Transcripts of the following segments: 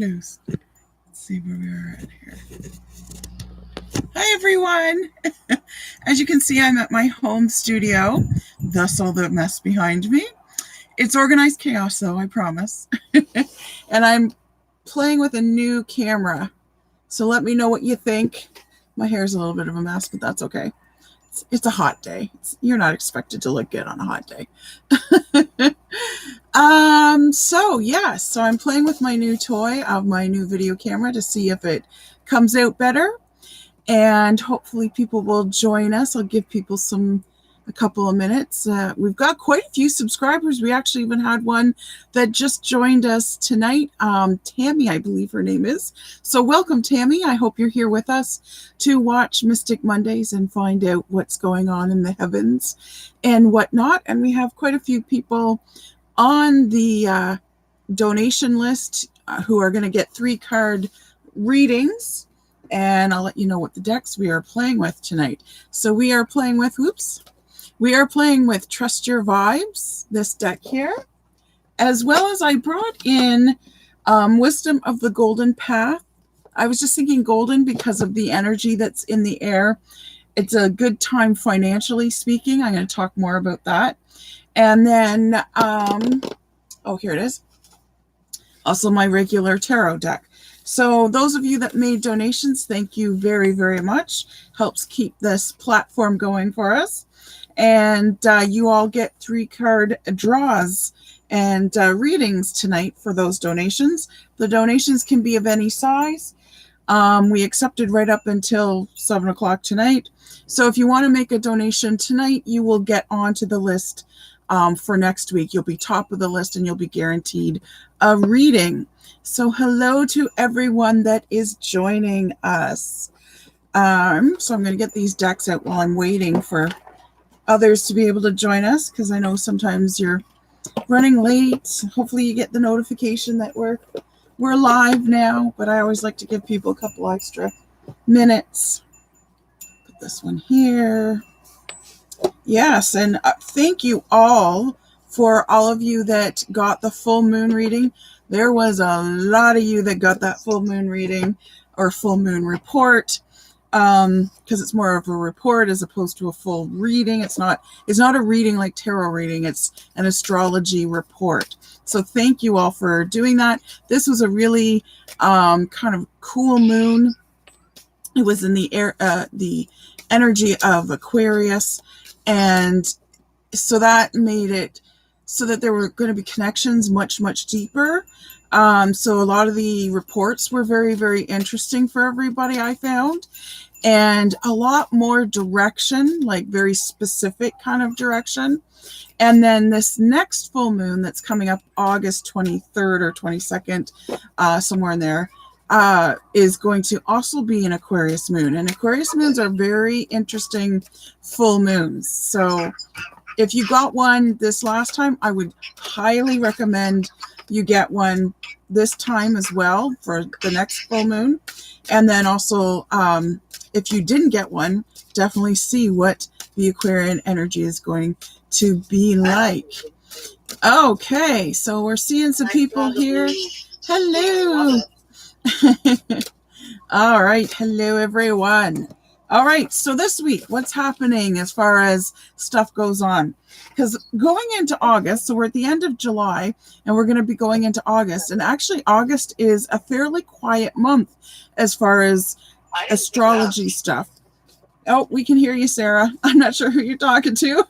News. Let's see where we are at here. Hi, everyone. As you can see, I'm at my home studio, thus all the mess behind me. It's organized chaos, though, I promise. And I'm playing with a new camera. So let me know what you think. My hair's a little bit of a mess, but that's okay. It's a hot day. You're not expected to look good on a hot day. So I'm playing with my new toy of my new video camera to see if it comes out better. And hopefully people will join us. I'll give people a couple of minutes. We've got quite a few subscribers. We actually even had one that just joined us tonight. Tammy, I believe her name is. So welcome, Tammy. I hope you're here with us to watch Mystic Mondays and find out what's going on in the heavens and whatnot. And we have quite a few people on the donation list who are going to get 3-card readings. And I'll let you know what the decks we are playing with tonight. So we are playing with Trust Your Vibes, this deck here, as well as I brought in Wisdom of the Golden Path. I was just thinking golden because of the energy that's in the air. It's a good time financially speaking. I'm going to talk more about that. And then, here it is. Also my regular tarot deck. So those of you that made donations, thank you very, very much. Helps keep this platform going for us. And you all get 3-card draws and readings tonight for those donations. The donations can be of any size. We accepted right up until 7 o'clock tonight. So if you want to make a donation tonight, you will get onto the list for next week. You'll be top of the list and you'll be guaranteed a reading. So hello to everyone that is joining us. So I'm going to get these decks out while I'm waiting for others to be able to join us, because I know sometimes you're running late. Hopefully you get the notification that we're live now, but I always like to give people a couple extra minutes. Put this one here. Yes, and thank you all for all of you that got the full moon reading. There was a lot of you that got that full moon reading or full moon report, because it's more of a report as opposed to a full reading. It's not a reading like tarot reading. It's an astrology report. So thank you all for doing that. This was a really kind of cool moon. It was in the air, the energy of Aquarius, and so that made it so that there were going to be connections much, much deeper. So a lot of the reports were very, very interesting for everybody, I found, and a lot more direction, like very specific kind of direction. And then this next full moon that's coming up August 23rd or 22nd, somewhere in there, is going to also be an Aquarius moon. And Aquarius moons are very interesting full moons. So if you got one this last time, I would highly recommend you get one this time as well for the next full moon. And then also, if you didn't get one, definitely see what the Aquarian energy is going to be like. Okay, so we're seeing some people here. Hello. All right. Hello, everyone. All right. So this week, what's happening as far as stuff goes on? Because going into August, so we're at the end of July, and we're going to be going into August. And actually, August is a fairly quiet month as far as astrology stuff. Oh, we can hear you, Sarah. I'm not sure who you're talking to.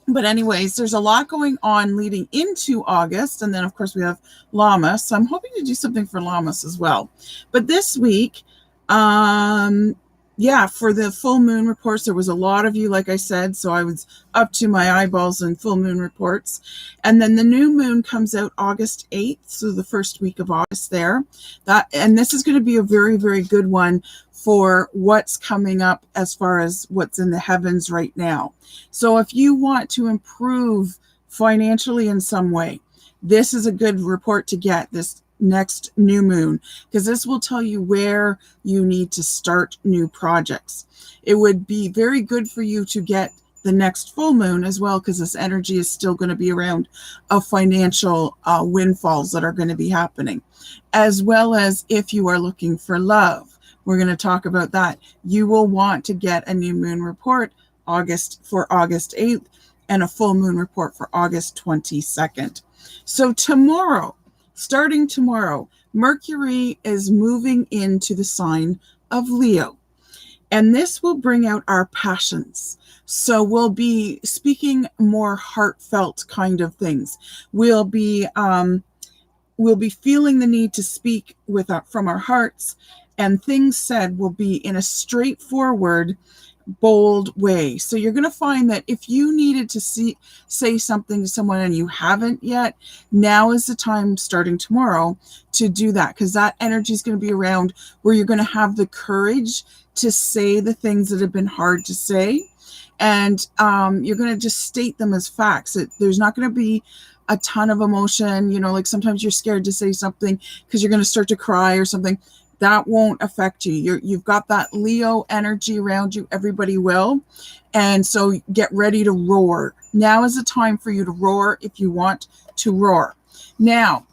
But anyways, there's a lot going on leading into August. And then, of course, we have Lammas. So I'm hoping to do something for Lammas as well. But this week, for the full moon reports, there was a lot of you, like I said. So I was up to my eyeballs in full moon reports. And then the new moon comes out August 8th. So the first week of August there. And this is going to be a very, very good one for what's coming up as far as what's in the heavens right now. So if you want to improve financially in some way, this is a good report to get this next new moon, because this will tell you where you need to start new projects. It would be very good for you to get the next full moon as well, because this energy is still going to be around of financial windfalls that are going to be happening, as well as if you are looking for love. We're going to talk about that. You will want to get a new moon report August 8th and a full moon report for August 22nd. So tomorrow, starting tomorrow, Mercury is moving into the sign of Leo. And this will bring out our passions. So we'll be speaking more heartfelt kind of things. We'll be feeling the need to speak from our hearts, and things said will be in a straightforward, bold way. So you're going to find that if you needed to say something to someone and you haven't yet, now is the time, starting tomorrow, to do that, because that energy is going to be around where you're going to have the courage to say the things that have been hard to say, and you're going to just state them as facts. There's not going to be a ton of emotion, like sometimes you're scared to say something because you're going to start to cry or something. That won't affect you. You've got that Leo energy around you. Everybody will. And so get ready to roar. Now is the time for you to roar if you want to roar. Now,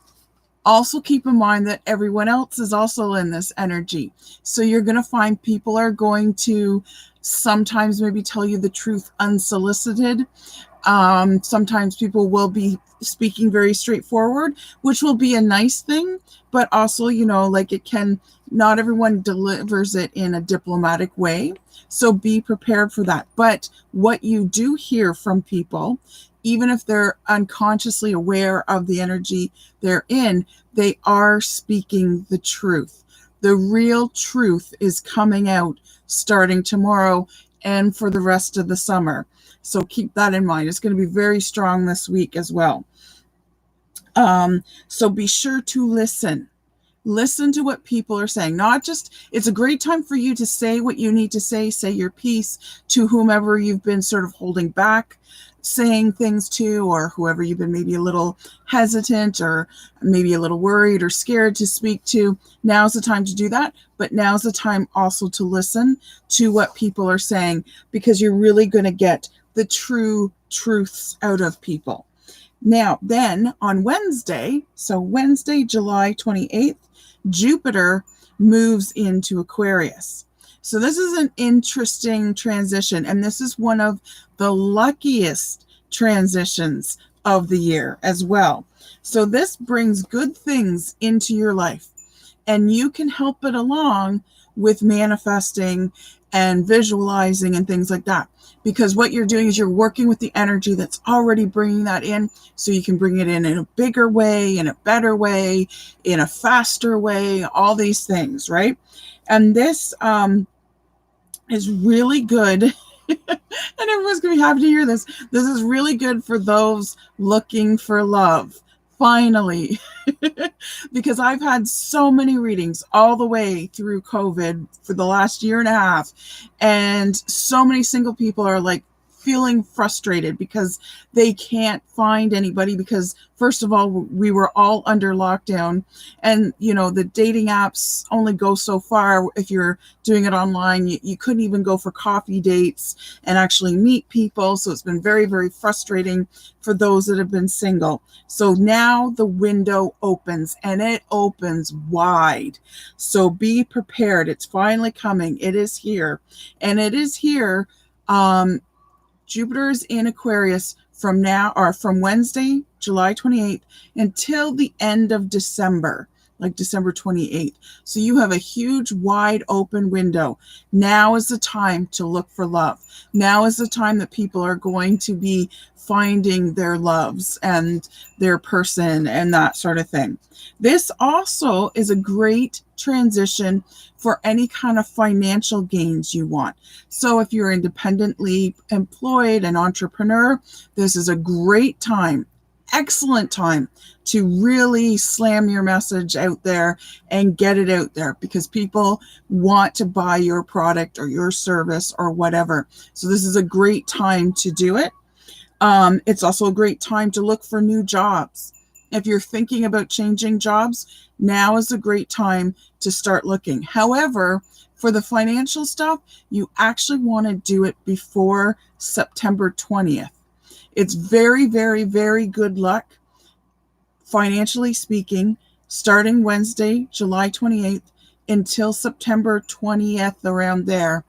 also keep in mind that everyone else is also in this energy. So you're going to find people are going to sometimes maybe tell you the truth unsolicited. Sometimes people will be speaking very straightforward, which will be a nice thing, but also, not everyone delivers it in a diplomatic way. So be prepared for that. But what you do hear from people, even if they're unconsciously aware of the energy they're in, they are speaking the truth. The real truth is coming out starting tomorrow and for the rest of the summer. So keep that in mind. It's going to be very strong this week as well. So be sure to listen. Listen to what people are saying. It's a great time for you to say what you need to say your piece to whomever you've been sort of holding back saying things to, or whoever you've been maybe a little hesitant or maybe a little worried or scared to speak to. Now's the time to do that, but now's the time also to listen to what people are saying, because you're really going to get the true truths out of people. Now, then on Wednesday, July 28th, Jupiter moves into Aquarius. So this is an interesting transition, and this is one of the luckiest transitions of the year as well. So this brings good things into your life, and you can help it along with manifesting and visualizing and things like that. Because what you're doing is you're working with the energy that's already bringing that in, so you can bring it in a bigger way, in a better way, in a faster way, all these things, right? And this is really good. And everyone's going to be happy to hear this. This is really good for those looking for love. Finally, because I've had so many readings all the way through COVID for the last year and a half. And so many single people are like feeling frustrated because they can't find anybody, because first of all, we were all under lockdown, and the dating apps only go so far. If you're doing it online, you couldn't even go for coffee dates and actually meet people. So it's been very, very frustrating for those that have been single. So now the window opens, and it opens wide. So be prepared. It's finally coming. It is here. And it is here. Jupiter is in Aquarius from Wednesday, July 28th, until the end of December, like December 28th. So you have a huge, wide open window. Now is the time to look for love. Now is the time that people are going to be finding their loves and their person and that sort of thing. This also is a great transition for any kind of financial gains you want. So if you're independently employed, an entrepreneur, this is a great time, excellent time to really slam your message out there and get it out there, because people want to buy your product or your service or whatever. So this is a great time to do it. It's also a great time to look for new jobs. If you're thinking about changing jobs, now is a great time to start looking. However, for the financial stuff, you actually want to do it before September 20th. It's very, very, very good luck, financially speaking, starting Wednesday, July 28th until September 20th, around there.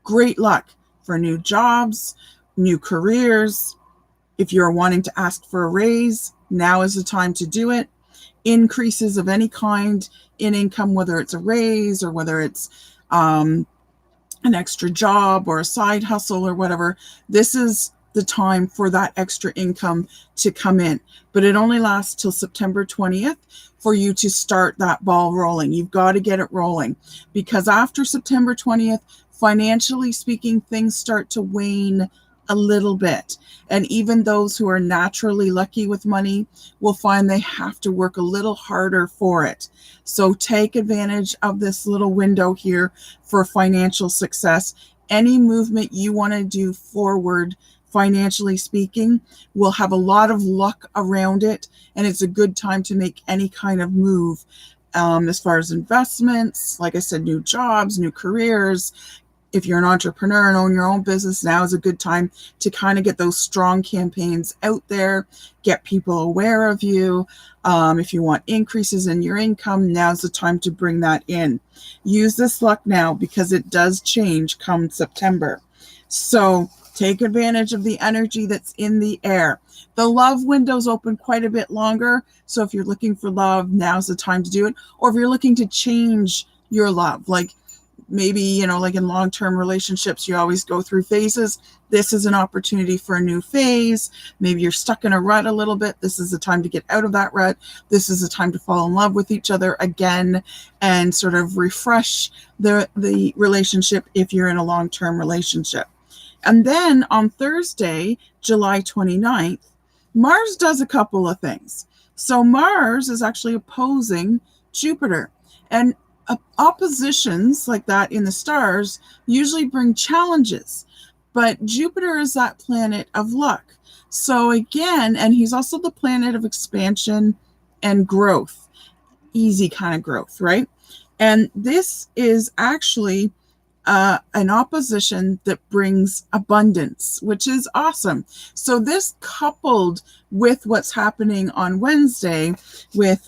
Great luck for new jobs, new careers. If you're wanting to ask for a raise, now is the time to do it. Increases of any kind in income, whether it's a raise or whether it's an extra job or a side hustle or whatever, this is the time for that extra income to come in. But it only lasts till September 20th for you to start that ball rolling. You've got to get it rolling, because after September 20th, financially speaking, things start to wane a little bit. And even those who are naturally lucky with money will find they have to work a little harder for it. So take advantage of this little window here for financial success. Any movement you want to do forward, financially speaking, will have a lot of luck around it. And it's a good time to make any kind of move. As far as investments, like I said, new jobs, new careers. If you're an entrepreneur and own your own business, now is a good time to kind of get those strong campaigns out there, get people aware of you. If you want increases in your income, now's the time to bring that in. Use this luck now, because it does change come September. So take advantage of the energy that's in the air. The love window's open quite a bit longer. So if you're looking for love, now's the time to do it. Or if you're looking to change your love, like maybe, like in long-term relationships, you always go through phases. This is an opportunity for a new phase. Maybe you're stuck in a rut a little bit. This is the time to get out of that rut. This is the time to fall in love with each other again and sort of refresh the relationship if you're in a long-term relationship. And then on Thursday, July 29th, Mars does a couple of things. So Mars is actually opposing Jupiter. And oppositions like that in the stars usually bring challenges, but Jupiter is that planet of luck. So again, and he's also the planet of expansion and growth, easy kind of growth, right? And this is actually an opposition that brings abundance, which is awesome. So this, coupled with what's happening on Wednesday with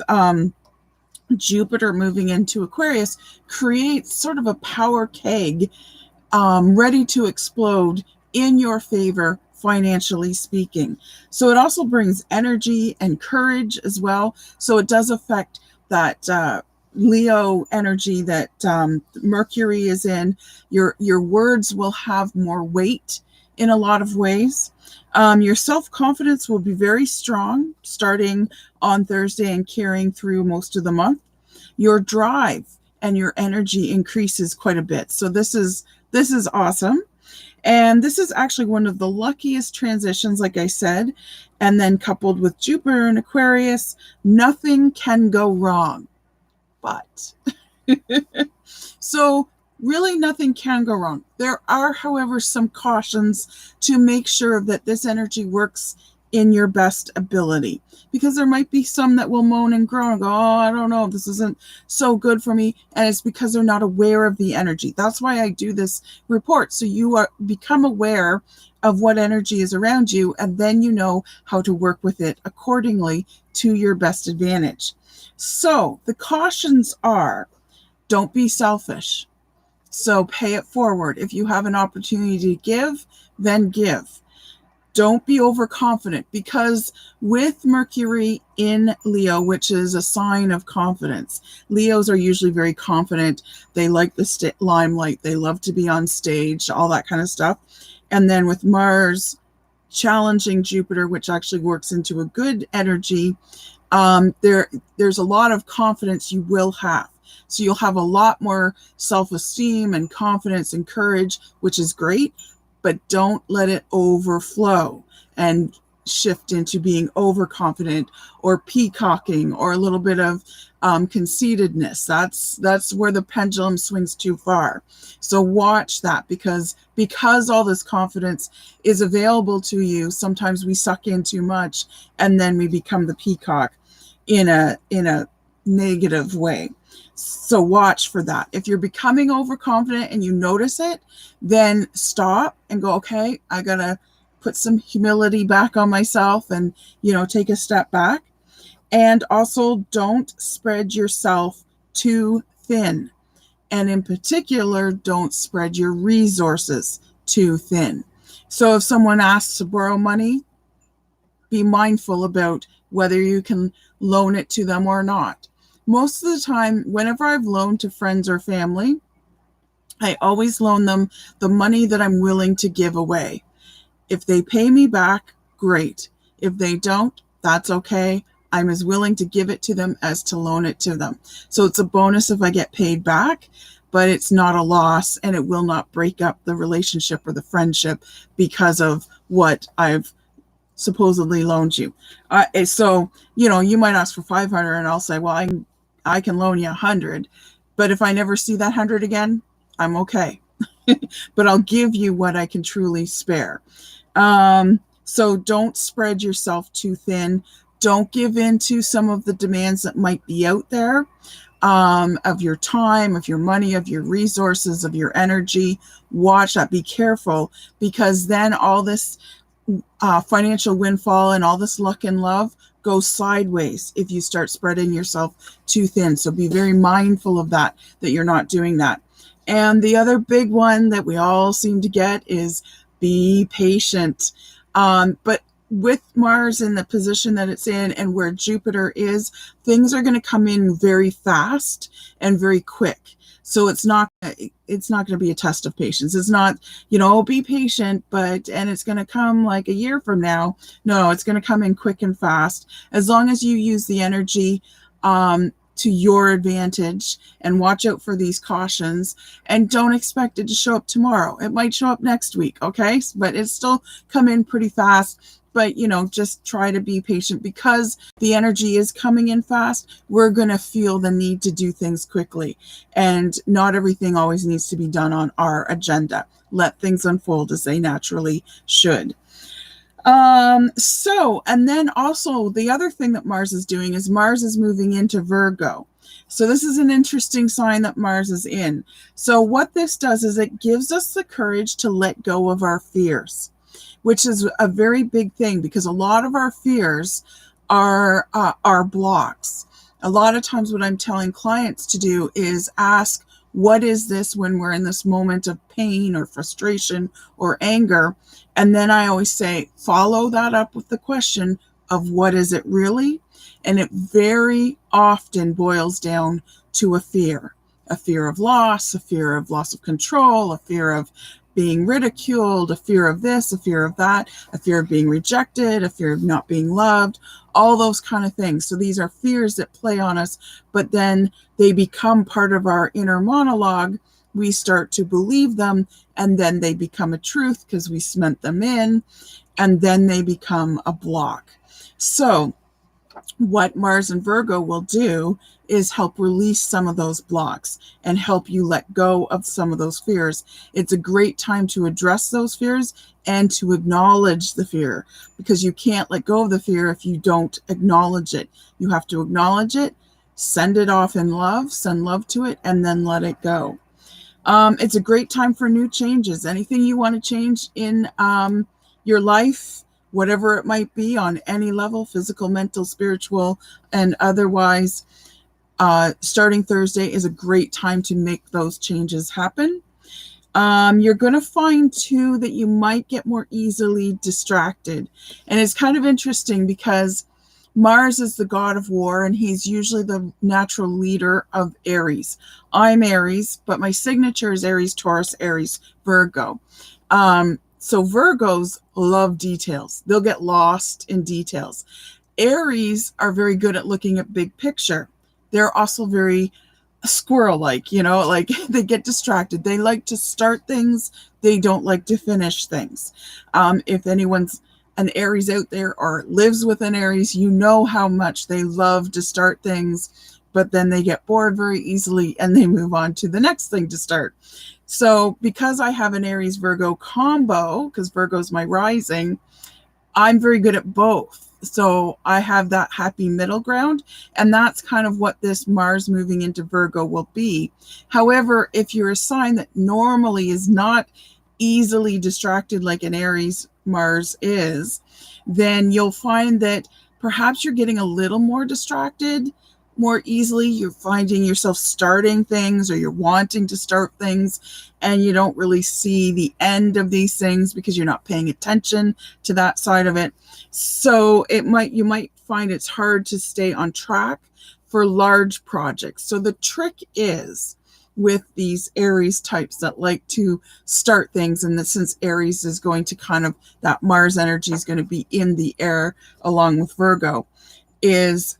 Jupiter moving into Aquarius, creates sort of a power keg ready to explode in your favor, financially speaking. So it also brings energy and courage as well. So it does affect that Leo energy that Mercury is in. Your words will have more weight in a lot of ways. Your self-confidence will be very strong starting on Thursday and carrying through most of the month. Your drive and your energy increases quite a bit. So this is awesome. And this is actually one of the luckiest transitions, like I said. And then coupled with Jupiter and Aquarius, nothing can go wrong. But so really nothing can go wrong. There are, however, some cautions to make sure that this energy works in your best ability, because there might be some that will moan and groan and go, oh, I don't know, this isn't so good for me. And it's because they're not aware of the energy. That's why I do this report. So you become aware of what energy is around you, and then you know how to work with it accordingly to your best advantage. So the cautions are, don't be selfish. So pay it forward. If you have an opportunity to give, then give. Don't be overconfident, because with Mercury in Leo, which is a sign of confidence, Leos are usually very confident. They like the limelight. They love to be on stage, all that kind of stuff. And then with Mars challenging Jupiter, which actually works into a good energy, there's a lot of confidence you will have. So you'll have a lot more self-esteem and confidence and courage, which is great, but don't let it overflow and shift into being overconfident or peacocking or a little bit of conceitedness. That's where the pendulum swings too far. So watch that, because all this confidence is available to you, sometimes we suck in too much and then we become the peacock. in a negative way. So watch for that. If you're becoming overconfident and you notice it, then stop and go, okay, I gotta put some humility back on myself and, take a step back. And also don't spread yourself too thin. And in particular, don't spread your resources too thin. So if someone asks to borrow money, be mindful about whether you can loan it to them or not. Most of the time, whenever I've loaned to friends or family, I always loan them the money that I'm willing to give away. If they pay me back, great. If they don't, that's okay. I'm as willing to give it to them as to loan it to them. So it's a bonus if I get paid back, but it's not a loss, and it will not break up the relationship or the friendship because of what I've supposedly loaned you. So, you might ask for 500 and I'll say, well, I can loan you 100. But if I never see that 100 again, I'm okay. But I'll give you what I can truly spare. So don't spread yourself too thin. Don't give in to some of the demands that might be out there, of your time, of your money, of your resources, of your energy. Watch that. Be careful, because then all this financial windfall and all this luck and love goes sideways if you start spreading yourself too thin. So be very mindful of that you're not doing that. And the other big one that we all seem to get is be patient. But with Mars in the position that it's in and where Jupiter is, things are going to come in very fast and very quick. So it's not going to be a test of patience. It's not, be patient, and it's going to come like a year from now. No, it's going to come in quick and fast. As long as you use the energy to your advantage and watch out for these cautions, and don't expect it to show up tomorrow. It might show up next week, okay? But it's still come in pretty fast. But, just try to be patient, because the energy is coming in fast. We're going to feel the need to do things quickly. And not everything always needs to be done on our agenda. Let things unfold as they naturally should. And then also the other thing that Mars is doing is Mars is moving into Virgo. So this is an interesting sign that Mars is in. So what this does is it gives us the courage to let go of our fears, which is a very big thing, because a lot of our fears are blocks. A lot of times what I'm telling clients to do is ask, what is this, when we're in this moment of pain or frustration or anger? And then I always say, follow that up with the question of, what is it really? And it very often boils down to a fear of loss, a fear of loss of control, a fear of being ridiculed, a fear of this, a fear of that, a fear of being rejected, a fear of not being loved, all those kind of things. So these are fears that play on us, but then they become part of our inner monologue. We start to believe them, and then they become a truth because we cement them in, and then they become a block. So what Mars and Virgo will do is help release some of those blocks and help you let go of some of those fears. It's a great time to address those fears and to acknowledge the fear, because you can't let go of the fear if you don't acknowledge it. You have to acknowledge it, send it off in love, send love to it, and then let it go. It's a great time for new changes. Anything you want to change in your life, whatever it might be, on any level, physical, mental, spiritual, and otherwise, starting Thursday is a great time to make those changes happen. You're going to find too that you might get more easily distracted. And it's kind of interesting because Mars is the god of war, and he's usually the natural leader of Aries. I'm Aries, but my signature is Aries, Taurus, Aries, Virgo. So Virgos love details. They'll get lost in details. Aries are very good at looking at big picture. They're also very squirrel-like, like they get distracted. They like to start things. They don't like to finish things. If anyone's an Aries out there or lives with an Aries, you know how much they love to start things, but then they get bored very easily and they move on to the next thing to start. So because I have an Aries Virgo combo, because Virgo is my rising, I'm very good at both. So I have that happy middle ground, and that's kind of what this Mars moving into Virgo will be. However, if you're a sign that normally is not easily distracted like an Aries Mars is, then you'll find that perhaps you're getting a little more distracted more easily. You're finding yourself starting things, or you're wanting to start things, and you don't really see the end of these things because you're not paying attention to that side of it. So you might find it's hard to stay on track for large projects. So the trick is with these Aries types that like to start things, and since Aries is going to kind of, that Mars energy is going to be in the air along with Virgo, is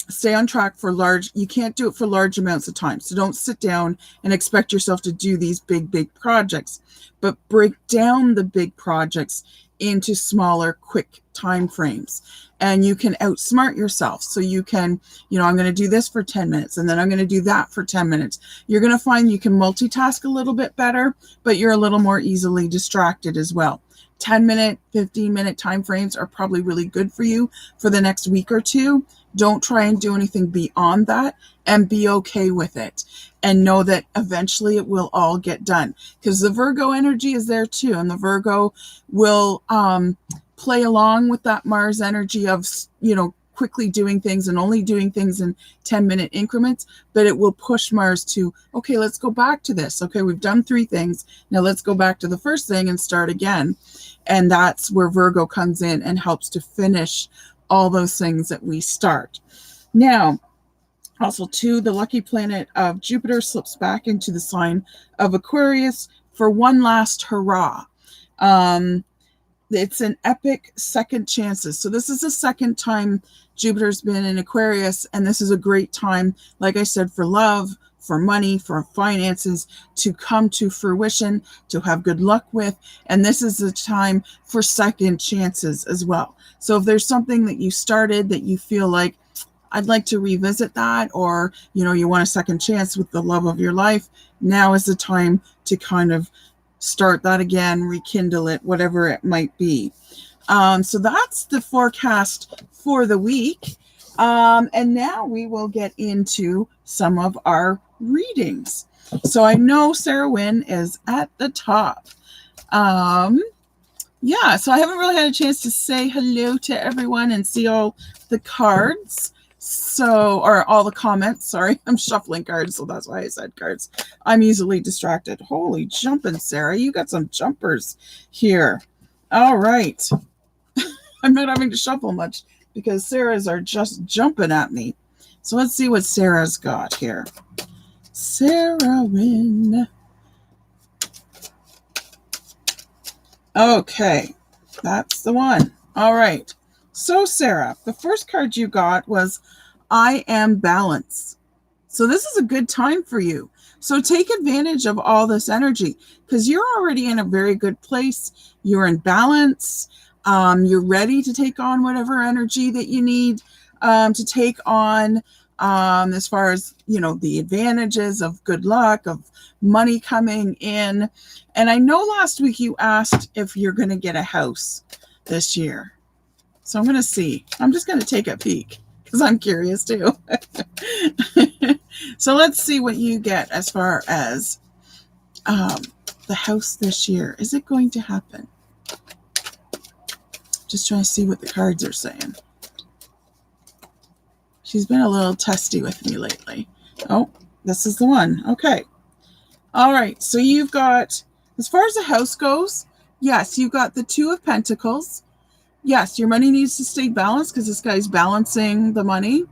stay on track for large. You can't do it for large amounts of time. So don't sit down and expect yourself to do these big projects, but break down the big projects into smaller, quick time frames. And you can outsmart yourself. So you can, I'm going to do this for 10 minutes, and then I'm going to do that for 10 minutes. You're going to find you can multitask a little bit better, but you're a little more easily distracted as well. 10-minute, 15-minute time frames are probably really good for you for the next week or two. Don't try and do anything beyond that, and be okay with it. And know that eventually it will all get done, because the Virgo energy is there too. And the Virgo will play along with that Mars energy of, quickly doing things and only doing things in 10-minute increments. But it will push Mars to, okay, let's go back to this. Okay, we've done 3 things. Now let's go back to the first thing and start again. And that's where Virgo comes in and helps to finish all those things that we start. Now, also too, the lucky planet of Jupiter slips back into the sign of Aquarius for one last hurrah. It's an epic second chances. So this is the second time Jupiter's been in Aquarius, and this is a great time, like I said, for love, for money, for finances to come to fruition, to have good luck with. And this is the time for second chances as well. So if there's something that you started that you feel like, I'd like to revisit that, or, you want a second chance with the love of your life, now is the time to kind of start that again, rekindle it, whatever it might be. So that's the forecast for the week. And now we will get into some of our readings. So I know Sarah Wynn is at the top. So I haven't really had a chance to say hello to everyone and see all the cards. Or all the comments. Sorry, I'm shuffling cards, so that's why I said cards. I'm easily distracted. Holy jumping, Sarah. You got some jumpers here. All right. I'm not having to shuffle much because Sarah's are just jumping at me. So let's see what Sarah's got here. Sarah Wynn. Okay, that's the one. All right. So Sarah, the first card you got was I am balance. So this is a good time for you. So take advantage of all this energy, because you're already in a very good place. You're in balance. You're ready to take on whatever energy that you need to take on, as far as, the advantages of good luck, of money coming in. And I know last week you asked if you're going to get a house this year. So I'm going to see. I'm just going to take a peek because I'm curious too. So let's see what you get as far as the house this year. Is it going to happen? Just trying to see what the cards are saying. She's been a little testy with me lately. Oh, this is the one. Okay. All right. So you've got, as far as the house goes, yes, you've got the 2 of Pentacles. Yes, your money needs to stay balanced because this guy's balancing the money.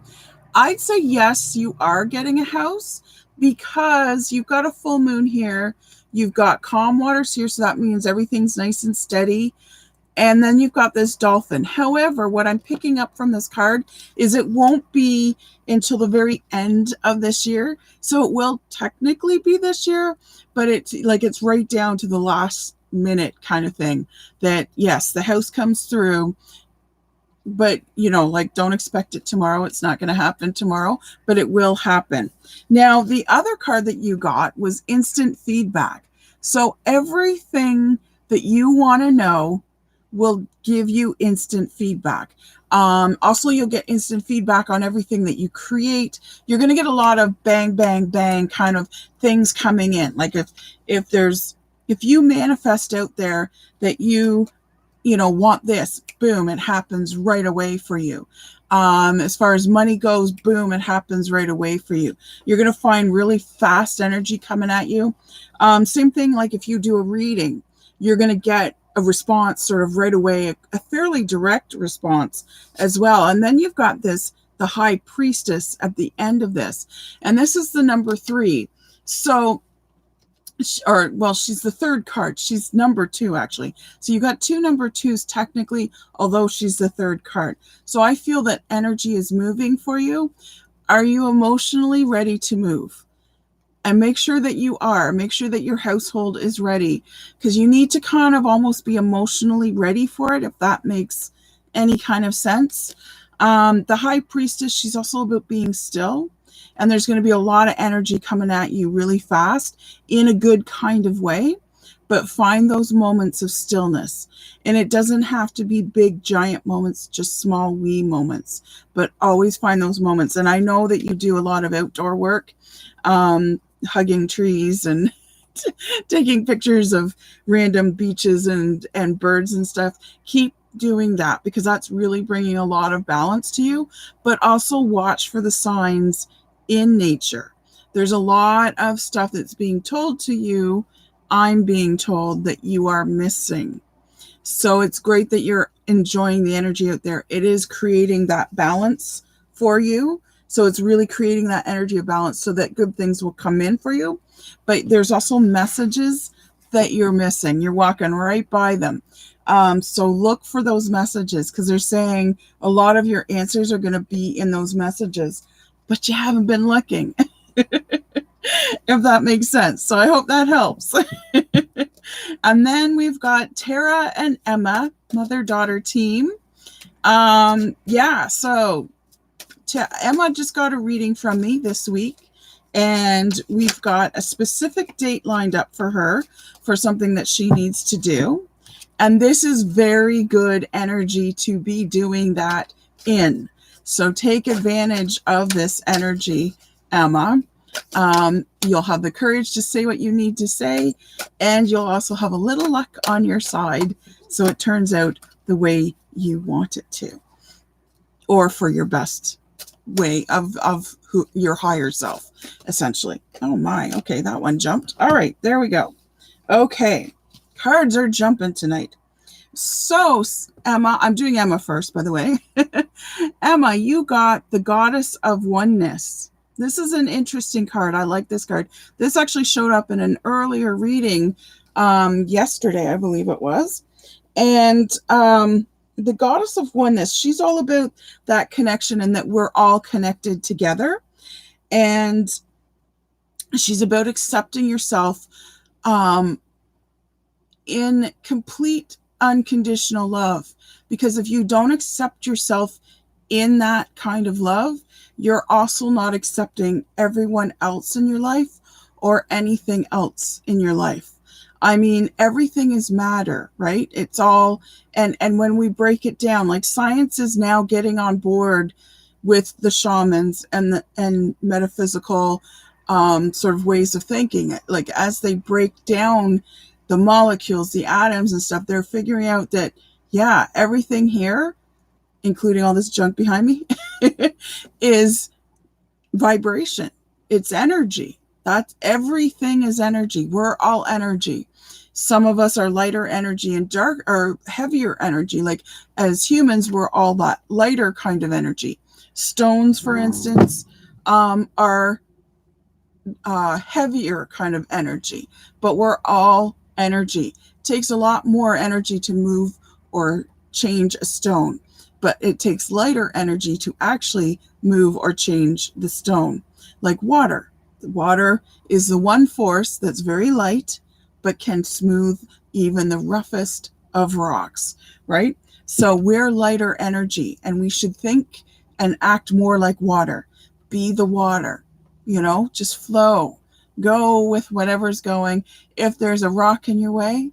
I'd say yes, you are getting a house because you've got a full moon here. You've got calm waters here, so that means everything's nice and steady. And then you've got this dolphin. However, what I'm picking up from this card is it won't be until the very end of this year. So it will technically be this year, but it's right down to the last minute kind of thing that, yes, the house comes through, but don't expect it tomorrow. It's not going to happen tomorrow, but it will happen. Now, the other card that you got was instant feedback. So everything that you want to know will give you instant feedback. Also, you'll get instant feedback on everything that you create. You're going to get a lot of bang, bang, bang kind of things coming in. Like if you manifest out there that you know, want this, boom, it happens right away for you. As far as money goes, boom, it happens right away for you. You're going to find really fast energy coming at you. Same thing, like if you do a reading, you're going to get a response sort of right away, a fairly direct response as well. And then you've got the high priestess at the end of this. And this is the number 3. So, she's the third card. She's number 2, actually. So you got 2 number 2s technically, although she's the third card. So I feel that energy is moving for you. Are you emotionally ready to move? And make sure that you are. Make sure that your household is ready, because you need to kind of almost be emotionally ready for it, if that makes any kind of sense. The high priestess, she's also about being still. And there's going to be a lot of energy coming at you really fast in a good kind of way. But find those moments of stillness. And it doesn't have to be big, giant moments, just small, wee moments. But always find those moments. And I know that you do a lot of outdoor work, hugging trees and taking pictures of random beaches and birds and stuff. Keep doing that, because that's really bringing a lot of balance to you. But also watch for the signs in nature. There's a lot of stuff that's being told to you, I'm being told, that you are missing. So it's great that you're enjoying the energy out there. It is creating that balance for you. So it's really creating that energy of balance so that good things will come in for you. But there's also messages that you're missing. You're walking right by them. So look for those messages, because they're saying a lot of your answers are going to be in those messages, but you haven't been looking, if that makes sense. So I hope that helps. And then we've got Tara and Emma, mother-daughter team. So Emma just got a reading from me this week, and we've got a specific date lined up for her for something that she needs to do. And this is very good energy to be doing that in. So take advantage of this energy, Emma. You'll have the courage to say what you need to say, and you'll also have a little luck on your side, so it turns out the way you want it to, or for your best way of your higher self, essentially. Oh my, okay, that one jumped. All right, there we go. Okay, cards are jumping tonight. So, Emma, I'm doing Emma first, by the way. Emma, you got the Goddess of Oneness. This is an interesting card. I like this card. This actually showed up in an earlier reading yesterday, I believe it was. And the Goddess of Oneness, she's all about that connection and that we're all connected together. And she's about accepting yourself in complete unconditional love, because if you don't accept yourself in that kind of love, you're also not accepting everyone else in your life or anything else in your life. I mean, everything is matter, right? It's all, and when we break it down, like science is now getting on board with the shamans and metaphysical sort of ways of thinking. Like as they break down the molecules, the atoms and stuff, they're figuring out that, yeah, everything here, including all this junk behind me, is vibration. It's energy. That's everything is energy. We're all energy. Some of us are lighter energy and dark or heavier energy. Like as humans, we're all that lighter kind of energy. Stones, for instance, are heavier kind of energy, but we're all energy. It takes a lot more energy to move or change a stone, but it takes lighter energy to actually move or change the stone. Like water. Water is the one force that's very light, but can smooth even the roughest of rocks, right? So we're lighter energy, and we should think and act more like water. Be the water, just flow. Go with whatever's going. If there's a rock in your way,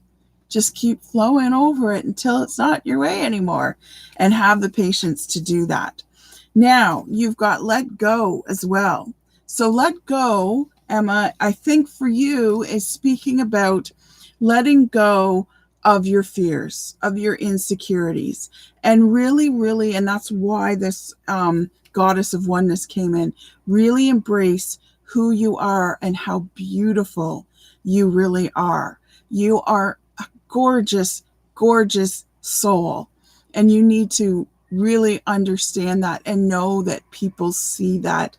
Just keep flowing over it until it's not your way anymore, and have the patience to do that. Now, you've got let go as well. So let go, Emma, I think for you is speaking about letting go of your fears, of your insecurities, and really, really, and that's why this goddess of oneness came in, really embrace who you are and how beautiful you really are. You are a gorgeous, gorgeous soul, and you need to really understand that and know that people see that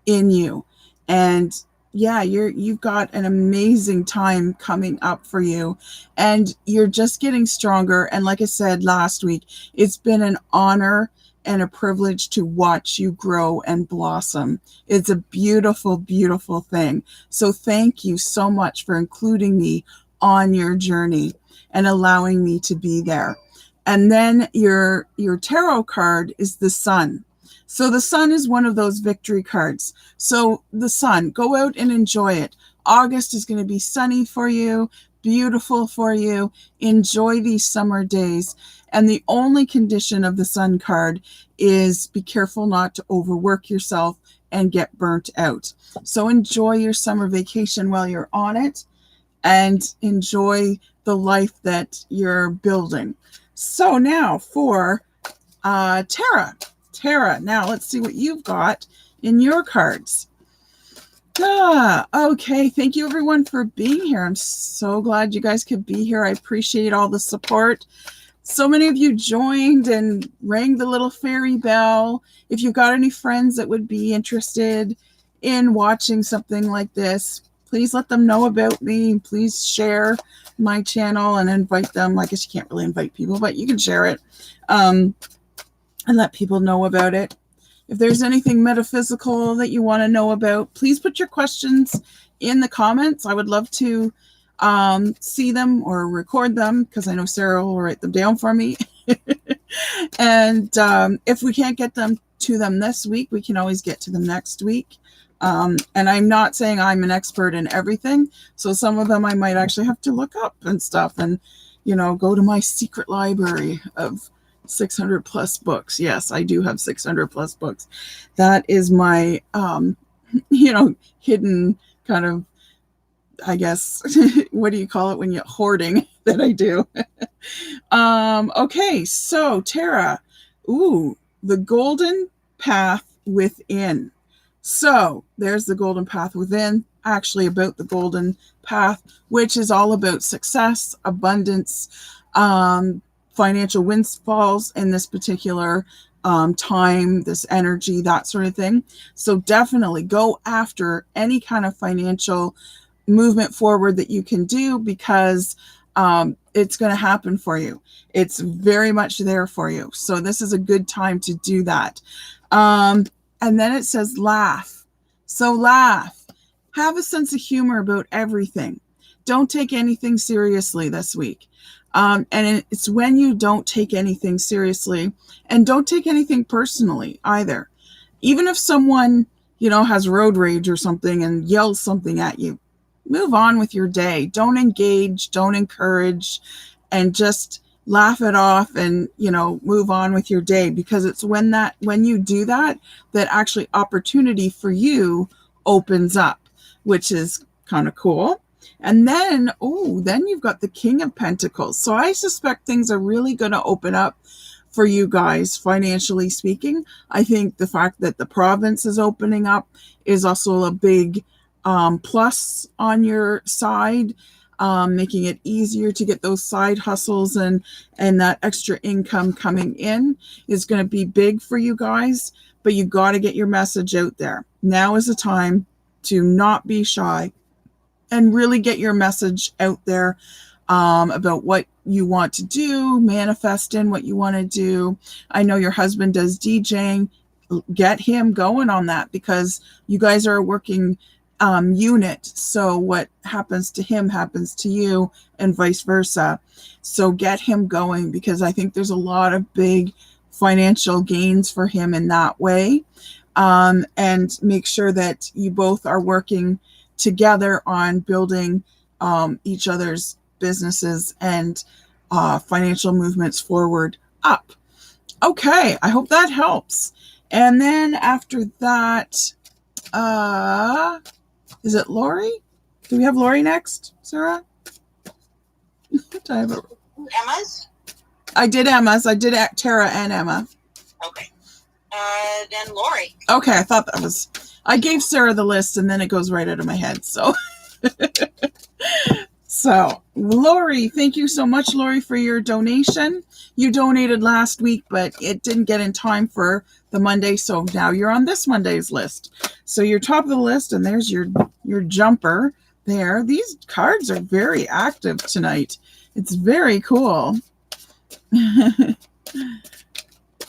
in you. And yeah, you've got an amazing time coming up for you, and you're just getting stronger. And like I said last week, it's been an honor and a privilege to watch you grow and blossom. It's a beautiful, beautiful thing. So thank you so much for including me on your journey and allowing me to be there. And then your tarot card is the sun. So the sun is one of those victory cards. So the sun, go out and enjoy it. August is going to be sunny for you, beautiful for you. Enjoy these summer days. And the only condition of the sun card is be careful not to overwork yourself and get burnt out. So enjoy your summer vacation while you're on it, and enjoy the life that you're building. So now for Tara. Tara, now let's see what you've got in your cards. Okay. Thank you everyone for being here. I'm so glad you guys could be here. I appreciate all the support. So many of you joined and rang the little fairy bell. If you've got any friends that would be interested in watching something like this, please let them know about me. Please share my channel and invite them. I guess you can't really invite people, but you can share it and let people know about it. If there's anything metaphysical that you want to know about, please put your questions in the comments. I would love to see them or record them, because I know Sarah will write them down for me. And if we can't get them to them this week, we can always get to them next week. And I'm not saying I'm an expert in everything. So some of them I might actually have to look up and stuff and, go to my secret library of 600 plus books. Yes, I do have 600 plus books. That is my, hidden kind of, I guess, what do you call it when you hoarding that I do? Okay, so Tara, the golden path within. So there's the golden path within, actually about the golden path, which is all about success, abundance, financial windfalls in this particular time, this energy, that sort of thing. So definitely go after any kind of financial movement forward that you can do, because it's going to happen for you. It's very much there for you. So this is a good time to do that. And then it says laugh. So laugh. Have a sense of humor about everything. Don't take anything seriously this week. And it's when you don't take anything seriously, and don't take anything personally either. Even if someone, has road rage or something and yells something at you, move on with your day. Don't engage, don't encourage, and just laugh it off and, move on with your day, because it's when you do that, that actually opportunity for you opens up, which is kind of cool. And then, then you've got the King of Pentacles. So I suspect things are really going to open up for you guys, financially speaking. I think the fact that the province is opening up is also a big plus on your side, making it easier to get those side hustles and that extra income coming in is going to be big for you guys. But you got to get your message out there. Now is the time to not be shy and really get your message out there about what you want to do, manifest in what you want to do. I know your husband does DJing. Get him going on that, because you guys are a working unit. So what happens to him happens to you, and vice versa. So get him going, because I think there's a lot of big financial gains for him in that way. And make sure that you both are working together on building each other's businesses and financial movements forward up. Okay, I hope that helps. And then after that, is it Lori? Do we have Lori next, Sarah? Emma's? I did Emma's. I did Tara and Emma. Okay. Then Lori. Okay, I thought that was... I gave Sarah the list and then it goes right out of my head, so... So, Lori, thank you so much, Lori, for your donation. You donated last week, but it didn't get in time for the Monday, so now you're on this Monday's list. So you're top of the list, and there's your jumper there. These cards are very active tonight. It's very cool.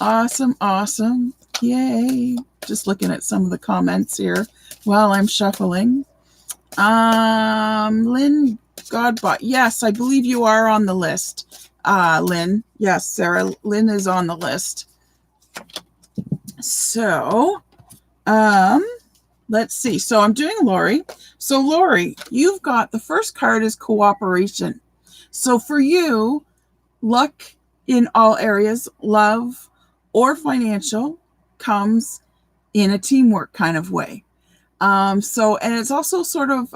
Awesome, awesome. Yay. Just looking at some of the comments here while I'm shuffling. Lynn Godbot. Yes, I believe you are on the list. Lynn. Yes, Sarah. Lynn is on the list. So, let's see. So I'm doing Lori. So Lori, you've got the first card is cooperation. So for you, luck in all areas, love or financial, comes in a teamwork kind of way. And it's also sort of,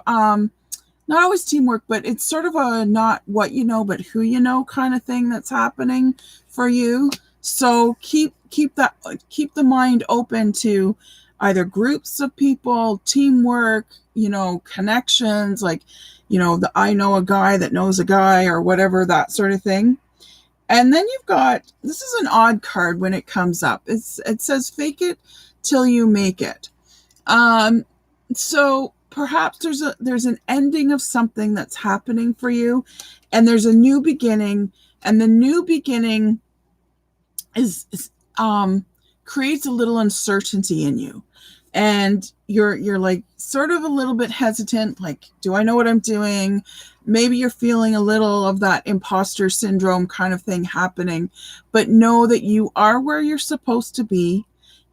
not always teamwork, but it's sort of a not what you know, but who you know kind of thing that's happening for you. So keep the mind open to either groups of people, teamwork, connections, like, I know a guy that knows a guy or whatever, that sort of thing. And then you've got, this is an odd card when it comes up. It says fake it till you make it. So perhaps there's an ending of something that's happening for you, and there's a new beginning, and the new beginning is creates a little uncertainty in you, and you're like sort of a little bit hesitant, like, do I know what I'm doing? Maybe you're feeling a little of that imposter syndrome kind of thing happening, but know that you are where you're supposed to be,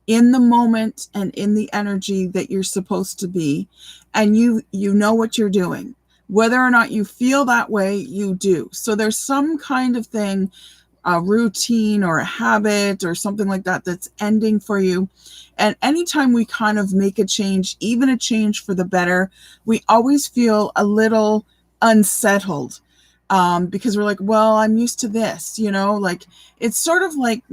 in the moment and in the energy that you're supposed to be, and you know what you're doing. Whether or not you feel that way, you do. So there's some kind of thing, a routine or a habit or something like that, that's ending for you. And anytime we kind of make a change, even a change for the better, we always feel a little unsettled, because we're like, well, I'm used to this, like it's sort of like,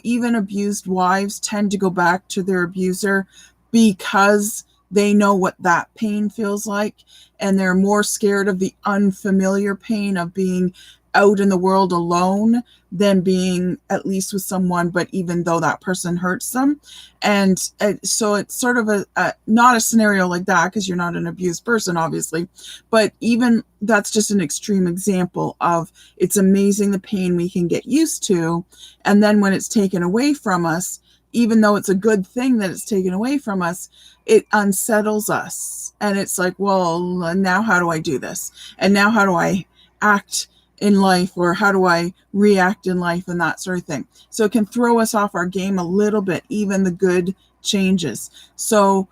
even abused wives tend to go back to their abuser because they know what that pain feels like, and they're more scared of the unfamiliar pain of being out in the world alone than being at least with someone, but even though that person hurts them. And so it's sort of a not a scenario like that, because you're not an abused person, obviously, but even that's just an extreme example of, it's amazing the pain we can get used to, and then when it's taken away from us, even though it's a good thing that it's taken away from us, it unsettles us, and it's like, well, now how do I do this, and now how do I act in life, or how do I react in life, and that sort of thing. So it can throw us off our game a little bit, even the good changes. So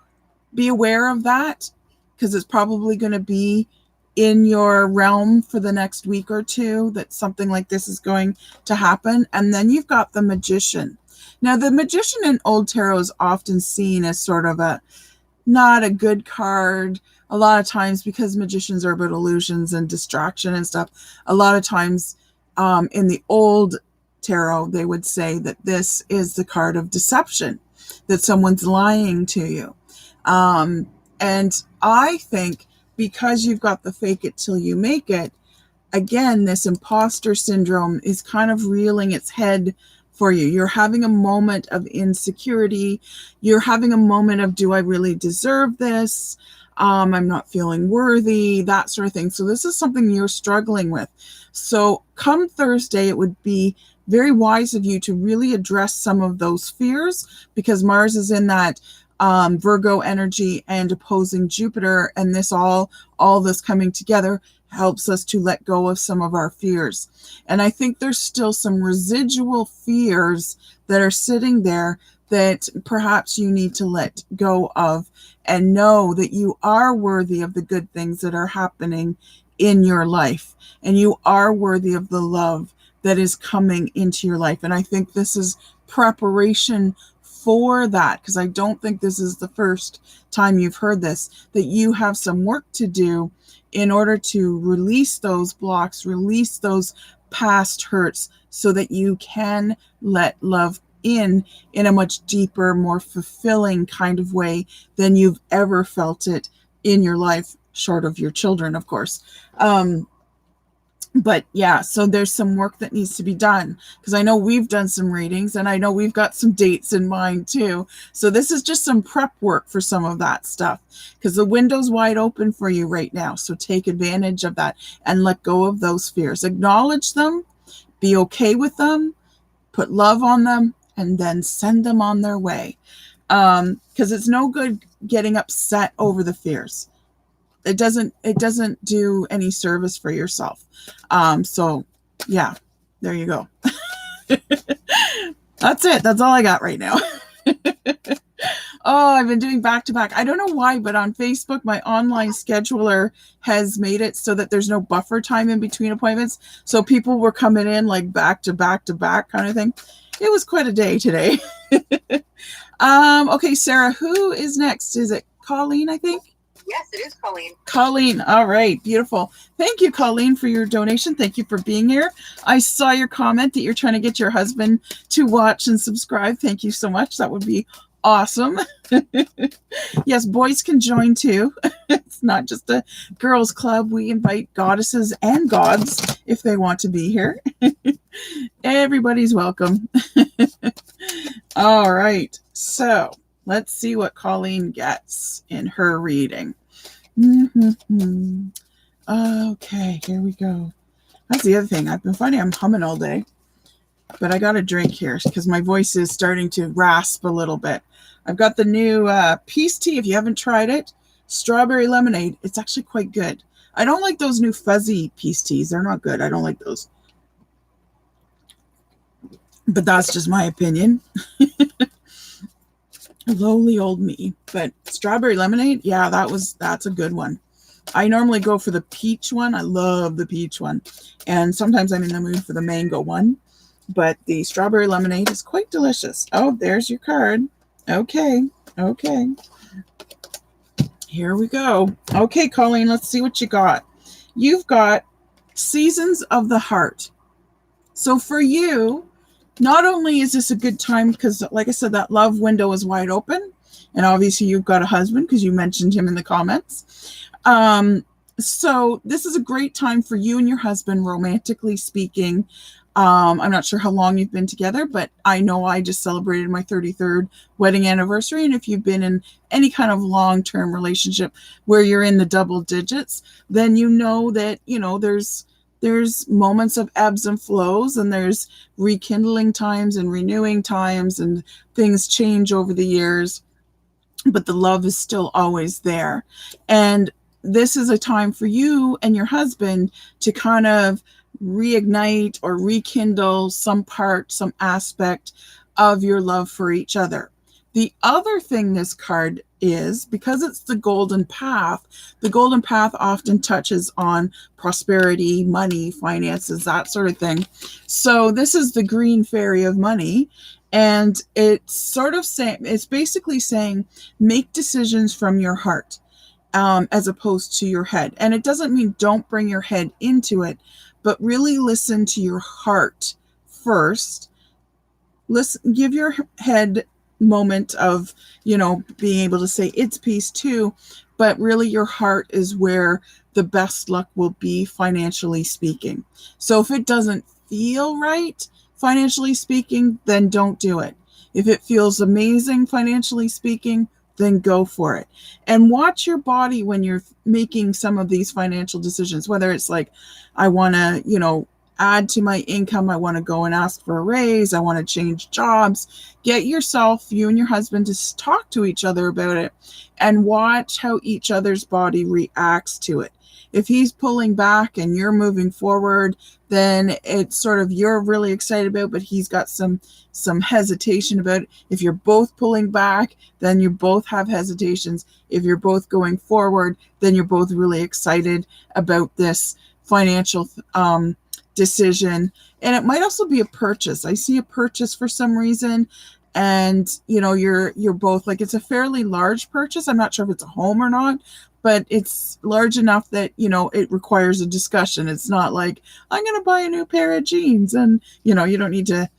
be aware of that, because it's probably going to be in your realm for the next week or two that something like this is going to happen. And then you've got the Magician. Now, the Magician in Old Tarot is often seen as sort of not a good card. A lot of times, because magicians are about illusions and distraction and stuff, a lot of times in the old tarot, they would say that this is the card of deception, that someone's lying to you. And I think because you've got the fake it till you make it, again, this imposter syndrome is kind of reeling its head for you. You're having a moment of insecurity. You're having a moment of, do I really deserve this? I'm not feeling worthy, that sort of thing. So this is something you're struggling with. So come Thursday, it would be very wise of you to really address some of those fears, because Mars is in that Virgo energy and opposing Jupiter, and this all this coming together helps us to let go of some of our fears. And I think there's still some residual fears that are sitting there that perhaps you need to let go of, and know that you are worthy of the good things that are happening in your life, and you are worthy of the love that is coming into your life. And I think this is preparation for that, because I don't think this is the first time you've heard this, that you have some work to do in order to release those blocks, release those past hurts, so that you can let love in a much deeper, more fulfilling kind of way than you've ever felt it in your life, short of your children, of course. But yeah, so there's some work that needs to be done, because I know we've done some readings and I know we've got some dates in mind too. So this is just some prep work for some of that stuff, because the window's wide open for you right now. So take advantage of that and let go of those fears. Acknowledge them, be okay with them, put love on them, and then send them on their way. Because it's no good getting upset over the fears. It doesn't do any service for yourself. So yeah, there you go. That's it. That's all I got right now. Oh, I've been doing back to back. I don't know why, but on Facebook, my online scheduler has made it so that there's no buffer time in between appointments. So people were coming in like back to back to back kind of thing. It was quite a day today. Okay, Sarah, who is next? Is it Colleen, I think? Yes, it is Colleen. Colleen. All right. Beautiful. Thank you, Colleen, for your donation. Thank you for being here. I saw your comment that you're trying to get your husband to watch and subscribe. Thank you so much. That would be awesome. Yes, boys can join too. It's not just a girls club. We invite goddesses and gods if they want to be here. Everybody's welcome. All right. So let's see what Colleen gets in her reading. Okay, here we go. That's the other thing. I've been finding I'm humming all day, but I got a drink here because my voice is starting to rasp a little bit. I've got the new Peace Tea. If you haven't tried it, strawberry lemonade. It's actually quite good. I don't like those new fuzzy Peace Teas. They're not good. I don't like those. But that's just my opinion. Lowly old me. But strawberry lemonade, yeah, that's a good one. I normally go for the peach one. I love the peach one. And sometimes I'm in the mood for the mango one. But the strawberry lemonade is quite delicious. Oh, there's your card. Okay. Here we go. Okay, Colleen, let's see what you got. You've got Seasons of the Heart. So for you, not only is this a good time because, like I said, that love window is wide open. And obviously you've got a husband because you mentioned him in the comments. So this is a great time for you and your husband, romantically speaking. I'm not sure how long you've been together, but I know I just celebrated my 33rd wedding anniversary. And if you've been in any kind of long-term relationship where you're in the double digits, then you know that, there's moments of ebbs and flows, and there's rekindling times and renewing times, and things change over the years, but the love is still always there. And this is a time for you and your husband to kind of reignite or rekindle some part, some aspect of your love for each other. The other thing this card is, because it's the golden path often touches on prosperity, money, finances, that sort of thing. So this is the green fairy of money. And it's basically saying, make decisions from your heart, as opposed to your head. And it doesn't mean don't bring your head into it, but really listen to your heart first. Listen, give your head moment of, being able to say it's peace too, but really your heart is where the best luck will be, financially speaking. So if it doesn't feel right, financially speaking, then don't do it. If it feels amazing, financially speaking, then go for it. And watch your body when you're making some of these financial decisions, whether it's like, I want to, add to my income. I want to go and ask for a raise. I want to change jobs. Get yourself, you and your husband, to talk to each other about it and watch how each other's body reacts to it. If he's pulling back and you're moving forward, then it's sort of you're really excited about, but he's got some hesitation about it. If you're both pulling back, then you both have hesitations. If you're both going forward, then you're both really excited about this financial decision. And it might also be a purchase. I see a purchase for some reason, and you're both like, it's a fairly large purchase. I'm not sure if it's a home or not, but it's large enough that it requires a discussion. It's not like, I'm going to buy a new pair of jeans, and you don't need to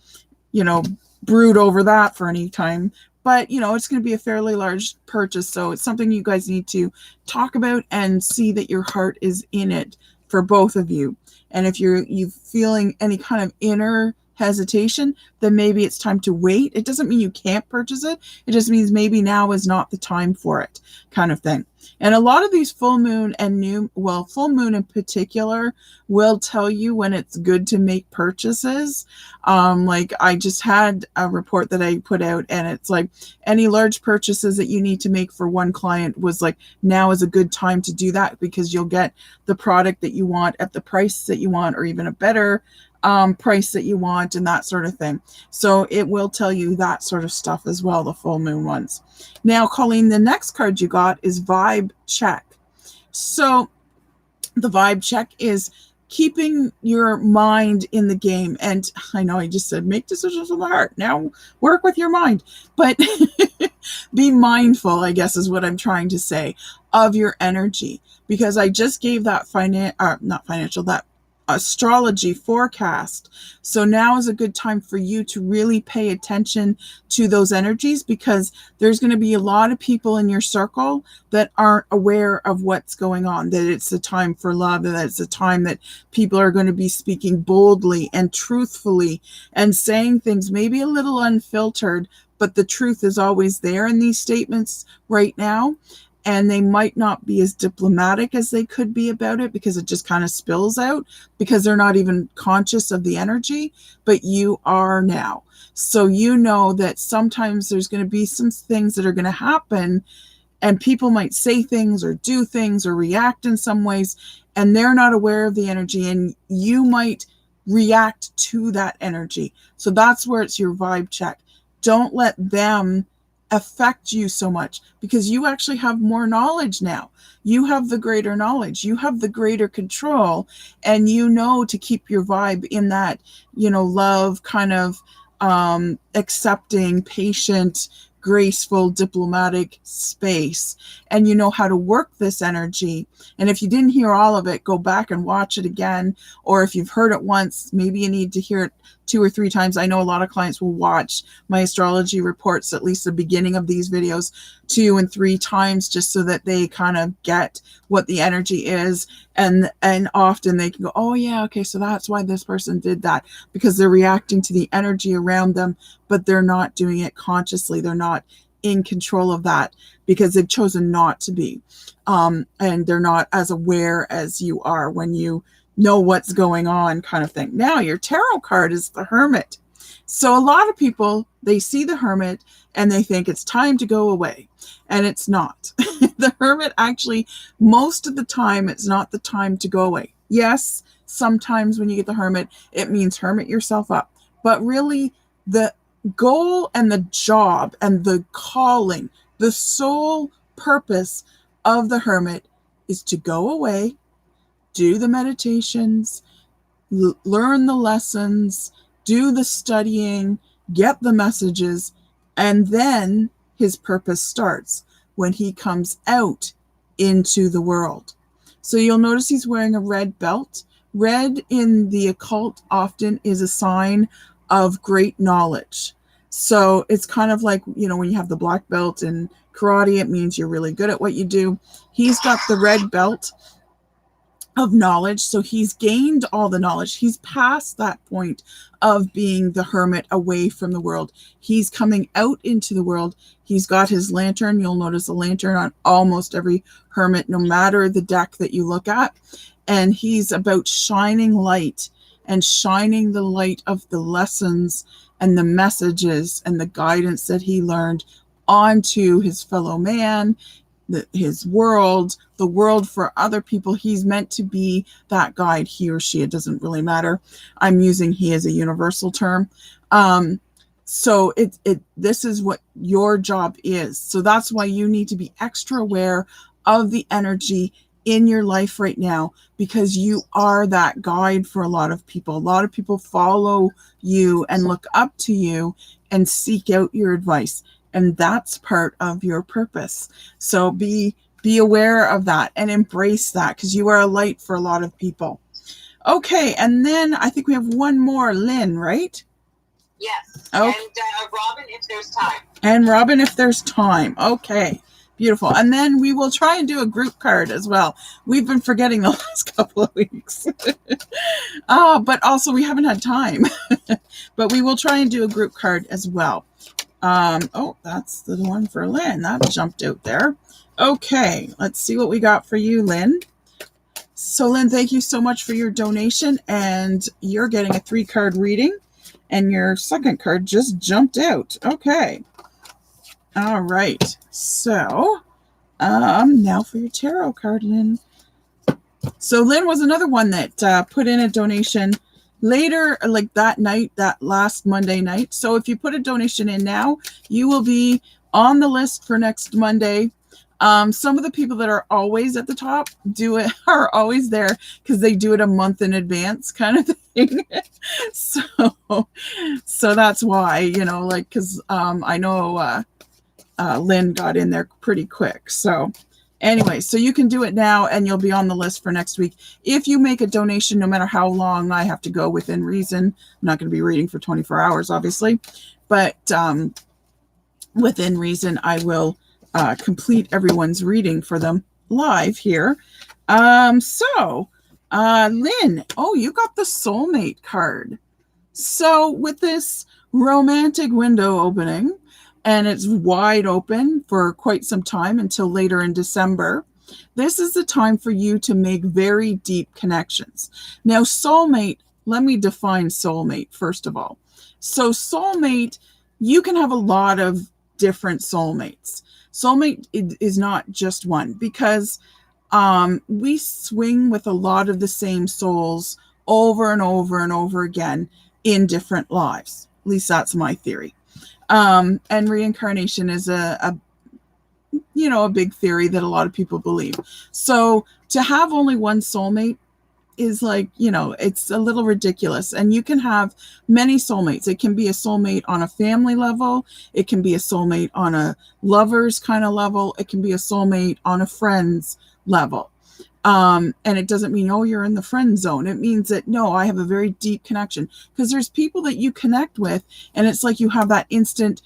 brood over that for any time. But it's going to be a fairly large purchase, so it's something you guys need to talk about and see that your heart is in it for both of you. And if you're feeling any kind of inner hesitation, then maybe it's time to wait. It doesn't mean you can't purchase it. It just means maybe now is not the time for it, kind of thing. And a lot of these full moon and full moon in particular will tell you when it's good to make purchases. Like I just had a report that I put out, and it's like any large purchases that you need to make for one client was like, now is a good time to do that, because you'll get the product that you want at the price that you want, or even a better price that you want, and that sort of thing. So it will tell you that sort of stuff as well, the full moon ones. Now, Colleen, the next card you got is Vibe Check. So the Vibe Check is keeping your mind in the game. And I know I just said make decisions with the heart. Now work with your mind, but be mindful, I guess is what I'm trying to say, of your energy, because I just gave that that astrology forecast. So now is a good time for you to really pay attention to those energies, because there's going to be a lot of people in your circle that aren't aware of what's going on, that it's a time for love, and that it's a time that people are going to be speaking boldly and truthfully and saying things maybe a little unfiltered, but the truth is always there in these statements right now. And they might not be as diplomatic as they could be about it, because it just kind of spills out, because they're not even conscious of the energy, but you are now. So that sometimes there's going to be some things that are going to happen, and people might say things or do things or react in some ways, and they're not aware of the energy, and you might react to that energy. So that's where it's your vibe check. Don't let them affect you so much, because you actually have more knowledge now. You have the greater knowledge, you have the greater control, and to keep your vibe in that love, kind of accepting, patient, graceful, diplomatic space, and you know how to work this energy. And if you didn't hear all of it, go back and watch it again, or if you've heard it once, maybe you need to hear it 2 or 3 times. I know a lot of clients will watch my astrology reports, at least the beginning of these videos, 2 and 3 times, just so that they kind of get what the energy is. And often they can go, oh yeah, okay, so that's why this person did that, because they're reacting to the energy around them, but they're not doing it consciously. They're not in control of that, because they've chosen not to be. And they're not as aware as you are when you know what's going on, kind of thing. Now, your tarot card is the Hermit. So a lot of people, they see the Hermit and they think it's time to go away, and it's not. The Hermit, actually, most of the time, it's not the time to go away. Yes, sometimes when you get the Hermit, it means hermit yourself up, but really the goal and the job and the calling, the sole purpose of the Hermit is to go away, do the meditations, learn the lessons, do the studying, get the messages, and then his purpose starts when he comes out into the world. So you'll notice he's wearing a red belt. Red in the occult often is a sign of great knowledge. So it's kind of like, when you have the black belt in karate, it means you're really good at what you do. He's got the red belt of knowledge, so he's gained all the knowledge. He's past that point of being the hermit away from the world. He's coming out into the world. He's got his lantern. You'll notice a lantern on almost every hermit, no matter the deck that you look at. And he's about shining light and shining the light of the lessons and the messages and the guidance that he learned onto his fellow man, his world, the world for other people. He's meant to be that guide, he or she. It doesn't really matter. I'm using he as a universal term. So this is what your job is. So that's why you need to be extra aware of the energy in your life right now, because you are that guide for a lot of people. A lot of people follow you and look up to you and seek out your advice. And that's part of your purpose. So be aware of that and embrace that, because you are a light for a lot of people. Okay, and then I think we have one more, Lynn, right? Yes. Oh. And Robin, if there's time. And Robin, if there's time. Okay, beautiful. And then we will try and do a group card as well. We've been forgetting the last couple of weeks. But also we haven't had time. But we will try and do a group card as well. Oh, that's the one for Lynn. That jumped out there. Okay, let's see what we got for you, Lynn. So, Lynn, thank you so much for your donation. And you're getting a 3-card reading. And your second card just jumped out. Okay. All right. So, now for your tarot card, Lynn. So, Lynn was another one that put in a donation later, like that night, that last Monday night. So if you put a donation in now, you will be on the list for next Monday. Some of the people that are always at the top are always there because they do it a month in advance kind of thing. So that's why, because I know Lynn got in there pretty quick. So anyway, so you can do it now and you'll be on the list for next week. If you make a donation, no matter how long I have to go within reason, I'm not going to be reading for 24 hours, obviously, but within reason, I will complete everyone's reading for them live here. Lynn, oh, you got the soulmate card. So with this romantic window opening, and it's wide open for quite some time until later in December, this is the time for you to make very deep connections. Now, soulmate, let me define soulmate first of all. So soulmate, you can have a lot of different soulmates. Soulmate is not just one, because we swing with a lot of the same souls over and over and over again in different lives. At least that's my theory. And reincarnation is a big theory that a lot of people believe. So to have only one soulmate is like, it's a little ridiculous. And you can have many soulmates. It can be a soulmate on a family level. It can be a soulmate on a lover's kind of level. It can be a soulmate on a friend's level. And it doesn't mean, oh, you're in the friend zone. It means that, no, I have a very deep connection, because there's people that you connect with and it's like you have that instant,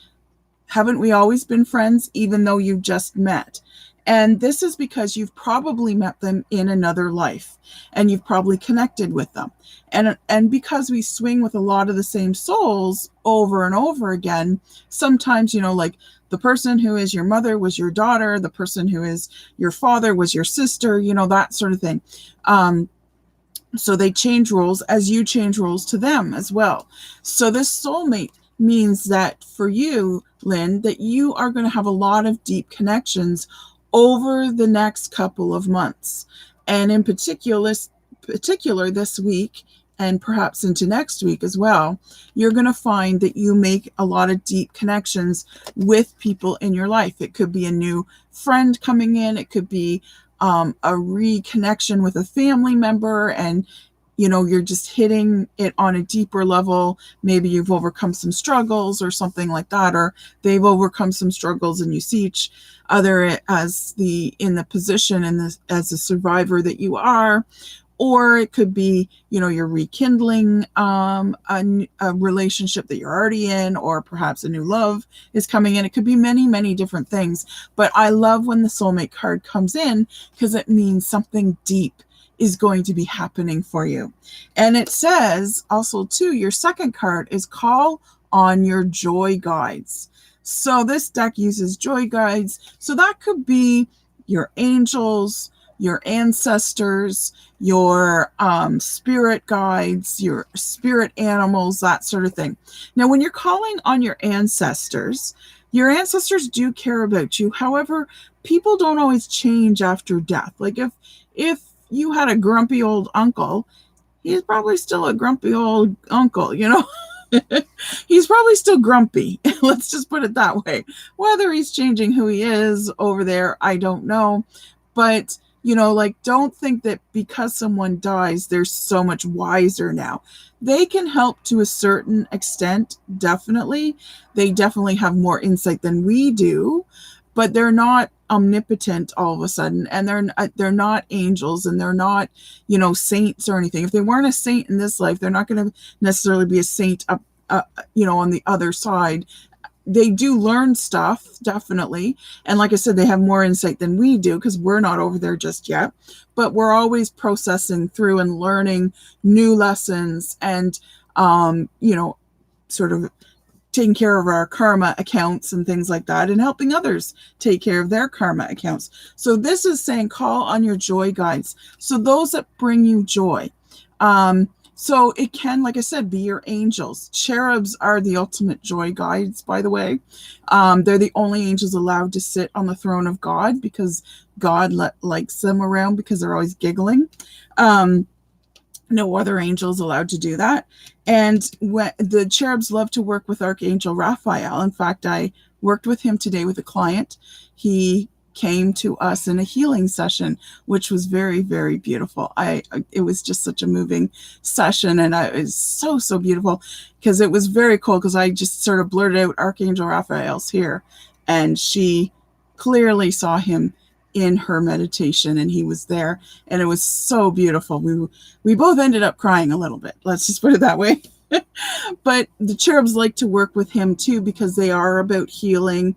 haven't we always been friends, even though you just met? And this is because you've probably met them in another life and you've probably connected with them. And because we swing with a lot of the same souls over and over again, sometimes, like the person who is your mother was your daughter, the person who is your father was your sister, that sort of thing. So they change roles as you change roles to them as well. So this soulmate means that for you, Lynn, that you are going to have a lot of deep connections over the next couple of months. And in particular this week, and perhaps into next week as well, you're going to find that you make a lot of deep connections with people in your life. It could be a new friend coming in. It could be a reconnection with a family member, and you're just hitting it on a deeper level. Maybe you've overcome some struggles or something like that, or they've overcome some struggles and you see each other as in the position and as a survivor that you are. Or it could be, you're rekindling a relationship that you're already in, or perhaps a new love is coming in. It could be many, many different things. But I love when the soulmate card comes in, because it means something deep is going to be happening for you. And it says also too, your second card is call on your joy guides. So this deck uses joy guides. So that could be your angels, your ancestors, your spirit guides, your spirit animals, that sort of thing. Now, when you're calling on your ancestors do care about you. However, people don't always change after death. Like if you had a grumpy old uncle, he's probably still a grumpy old uncle, you know? He's probably still grumpy. Let's just put it that way. Whether he's changing who he is over there, I don't know. But, you know, like, don't think that because someone dies, they're so much wiser now. They can help to a certain extent, definitely. They definitely have more insight than we do, but they're not omnipotent all of a sudden, and they're not angels, and they're not, you know, saints or anything. If they weren't a saint in this life, they're not going to necessarily be a saint up, you know, on the other side. They do learn stuff, definitely, and like I said, they have more insight than we do because we're not over there just yet, but we're always processing through and learning new lessons, and you know, sort of taking care of our karma accounts and things like that, and helping others take care of their karma accounts. So this is saying call on your joy guides. So those that bring you joy. So it can, like I said, be your angels. Cherubs are the ultimate joy guides, by the way. They're the only angels allowed to sit on the throne of God because God likes them around because they're always giggling. No other angels allowed to do that. And when the cherubs love to work with Archangel Raphael. In fact, I worked with him today with a client. He came to us in a healing session, which was very, very beautiful. It was just such a moving session, and it was so beautiful because it was very cool because I just sort of blurted out Archangel Raphael's here, and she clearly saw him in her meditation, and he was there, and it was so beautiful. We both ended up crying a little bit. Let's just put it that way. But the cherubs like to work with him too because they are about healing.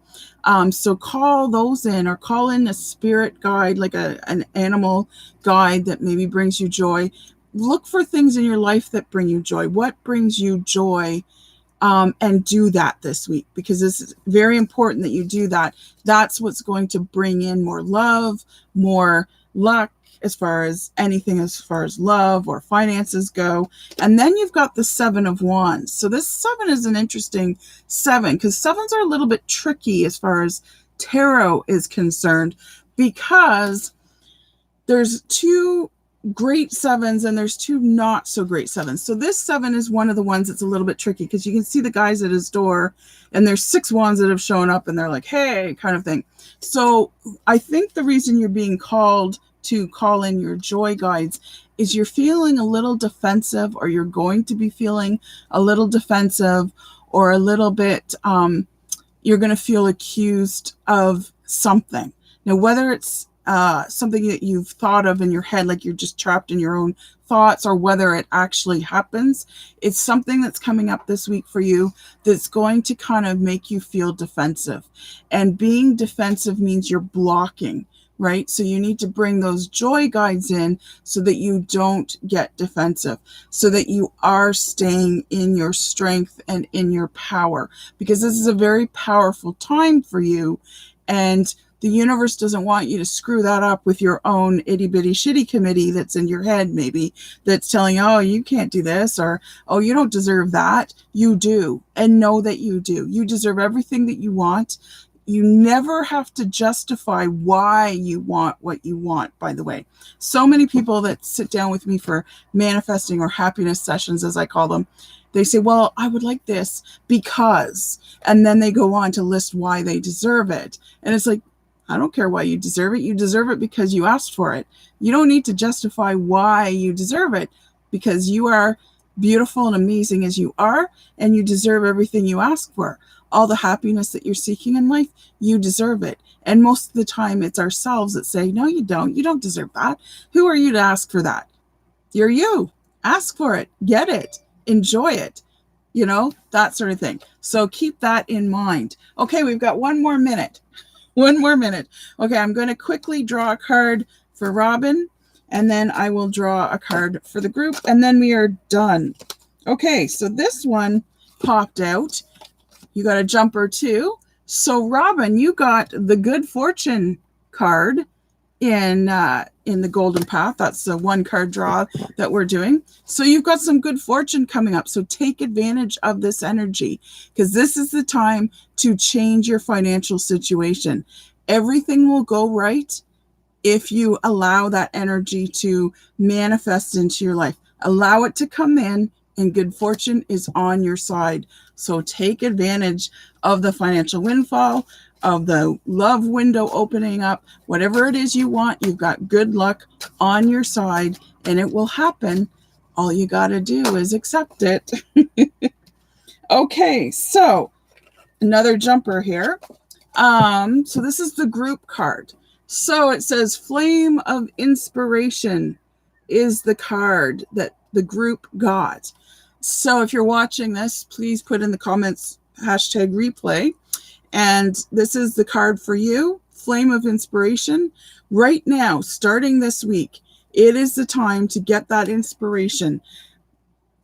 So call those in, or call in a spirit guide, like an animal guide that maybe brings you joy. Look for things in your life that bring you joy. What brings you joy? And do that this week, because it's very important that you do that. That's what's going to bring in more love, more luck, as far as anything, as far as love or finances go. And then you've got the 7 of Wands. So this 7 is an interesting 7 because 7s are a little bit tricky as far as tarot is concerned, because there's 2 great 7s and there's 2 not so great 7s. So this 7 is one of the ones that's a little bit tricky because you can see the guys at his door and there's 6 wands that have shown up and they're like, hey, kind of thing. So I think the reason you're being called to call in your joy guides is you're feeling a little defensive, or you're going to be feeling a little defensive, or a little bit, you're going to feel accused of something. Now, whether it's something that you've thought of in your head, like you're just trapped in your own thoughts, or whether it actually happens, it's something that's coming up this week for you that's going to kind of make you feel defensive. And being defensive means you're blocking, right? So you need to bring those joy guides in so that you don't get defensive, so that you are staying in your strength and in your power, because this is a very powerful time for you. And the universe doesn't want you to screw that up with your own itty bitty shitty committee that's in your head, maybe, that's telling you, oh, you can't do this, or, oh, you don't deserve that. You do. And know that you do. You deserve everything that you want. You never have to justify why you want what you want, by the way. So many people that sit down with me for manifesting or happiness sessions, as I call them, they say, well, I would like this because, and then they go on to list why they deserve it. And it's like, I don't care why you deserve it. You deserve it because you asked for it. You don't need to justify why you deserve it, because you are beautiful and amazing as you are, and you deserve everything you ask for. All the happiness that you're seeking in life, you deserve it. And most of the time it's ourselves that say, no, you don't. You don't deserve that. Who are you to ask for that? You're you. Ask for it. Get it. Enjoy it. You know, that sort of thing. So keep that in mind. Okay, we've got 1 more minute. 1 more minute. Okay, I'm going to quickly draw a card for Robin, and then I will draw a card for the group, and then we are done. Okay, so this one popped out. You got a jumper too. So Robin, you got the good fortune card, in the Golden Path. That's the one card draw that we're doing. So you've got some good fortune coming up. So take advantage of this energy, because this is the time to change your financial situation. Everything will go right if you allow that energy to manifest into your life. Allow it to come in, and good fortune is on your side. So take advantage of the financial windfall, of the love window opening up. Whatever it is you want, you've got good luck on your side, and it will happen. All you got to do is accept it. Okay, so another jumper here. So this is the group card. So it says Flame of Inspiration is the card that the group got. So if you're watching this, please put in the comments #replay. And this is the card for you, Flame of Inspiration. Right now, starting this week, it is the time to get that inspiration.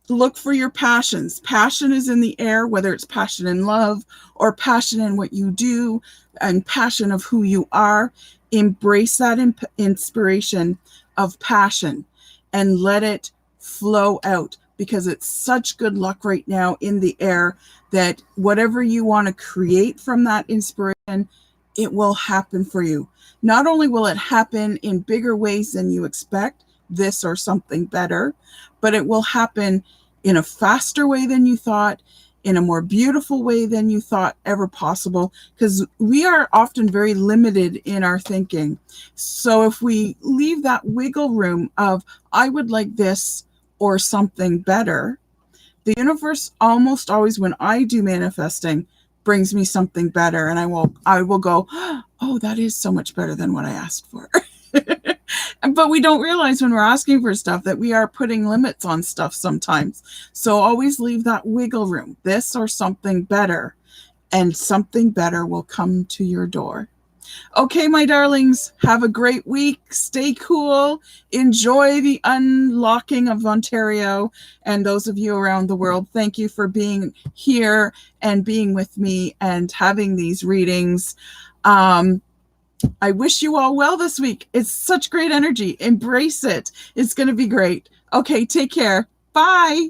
Look for your passions. Passion is in the air, whether it's passion in love or passion in what you do and passion of who you are. Embrace that inspiration of passion and let it flow out, because it's such good luck right now in the air that whatever you want to create from that inspiration, it will happen for you. Not only will it happen in bigger ways than you expect, this or something better, but it will happen in a faster way than you thought, in a more beautiful way than you thought ever possible, because we are often very limited in our thinking. So if we leave that wiggle room of, I would like this or something better, the universe almost always, when I do manifesting, brings me something better, and I will go, oh, that is so much better than what I asked for. But we don't realize when we're asking for stuff that we are putting limits on stuff sometimes. So always leave that wiggle room, this or something better, and something better will come to your door. Okay, my darlings, have a great week. Stay cool. Enjoy the unlocking of Ontario. And those of you around the world, thank you for being here and being with me and having these readings. I wish you all well this week. It's such great energy. Embrace it. It's going to be great. Okay, take care. Bye.